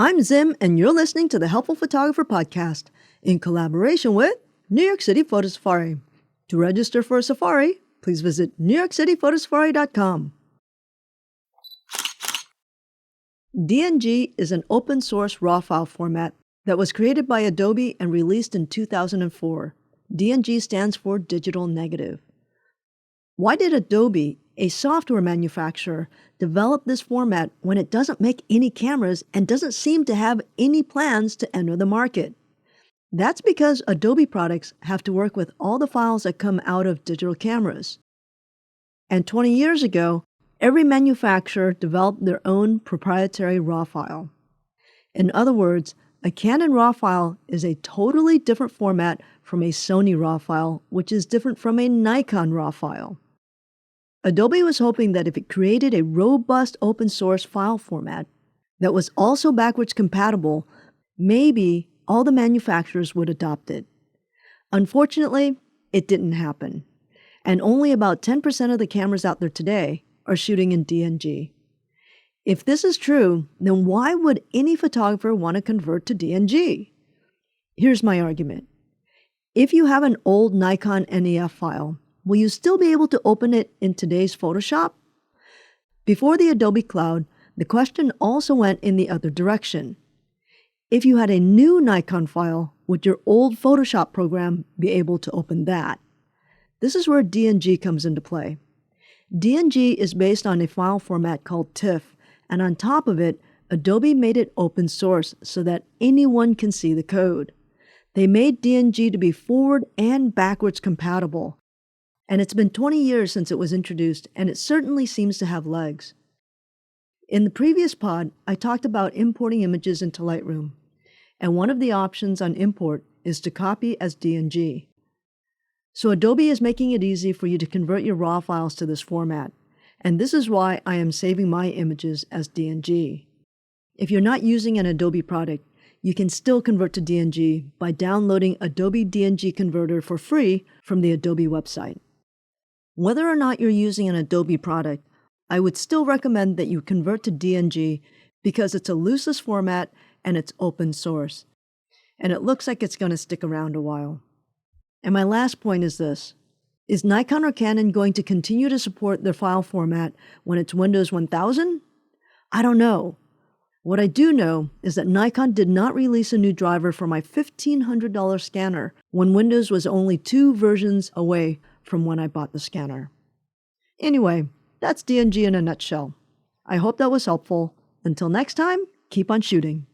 I'm Zim, and you're listening to the Helpful Photographer Podcast in collaboration with New York City Photo Safari. To register for a safari, please visit newyorkcityphotosafari.com. DNG is an open-source RAW file format that was created by Adobe and released in 2004. DNG stands for Digital Negative. Why did Adobe, a software manufacturer, develop this format when it doesn't make any cameras and doesn't seem to have any plans to enter the market? That's because Adobe products have to work with all the files that come out of digital cameras. And 20 years ago, every manufacturer developed their own proprietary RAW file. In other words, a Canon RAW file is a totally different format from a Sony RAW file, which is different from a Nikon RAW file. Adobe was hoping that if it created a robust open-source file format that was also backwards compatible, maybe all the manufacturers would adopt it. Unfortunately, it didn't happen, and only about 10% of the cameras out there today are shooting in DNG. If this is true, then why would any photographer want to convert to DNG? Here's my argument. If you have an old Nikon NEF file, will you still be able to open it in today's Photoshop? Before the Adobe Cloud, the question also went in the other direction. If you had a new Nikon file, would your old Photoshop program be able to open that? This is where DNG comes into play. DNG is based on a file format called TIFF, and on top of it, Adobe made it open source so that anyone can see the code. They made DNG to be forward and backwards compatible. And it's been 20 years since it was introduced, and it certainly seems to have legs. In the previous pod, I talked about importing images into Lightroom, and one of the options on import is to copy as DNG. So Adobe is making it easy for you to convert your RAW files to this format, and this is why I am saving my images as DNG. If you're not using an Adobe product, you can still convert to DNG by downloading Adobe DNG Converter for free from the Adobe website. Whether or not you're using an Adobe product, I would still recommend that you convert to DNG because it's a looseless format and it's open source. And it looks like it's going to stick around a while. And my last point is this. Is Nikon or Canon going to continue to support their file format when it's Windows 1000? I don't know. What I do know is that Nikon did not release a new driver for my $1,500 scanner when Windows was only 2 versions away from when I bought the scanner. Anyway, that's DNG in a nutshell. I hope that was helpful. Until next time, keep on shooting.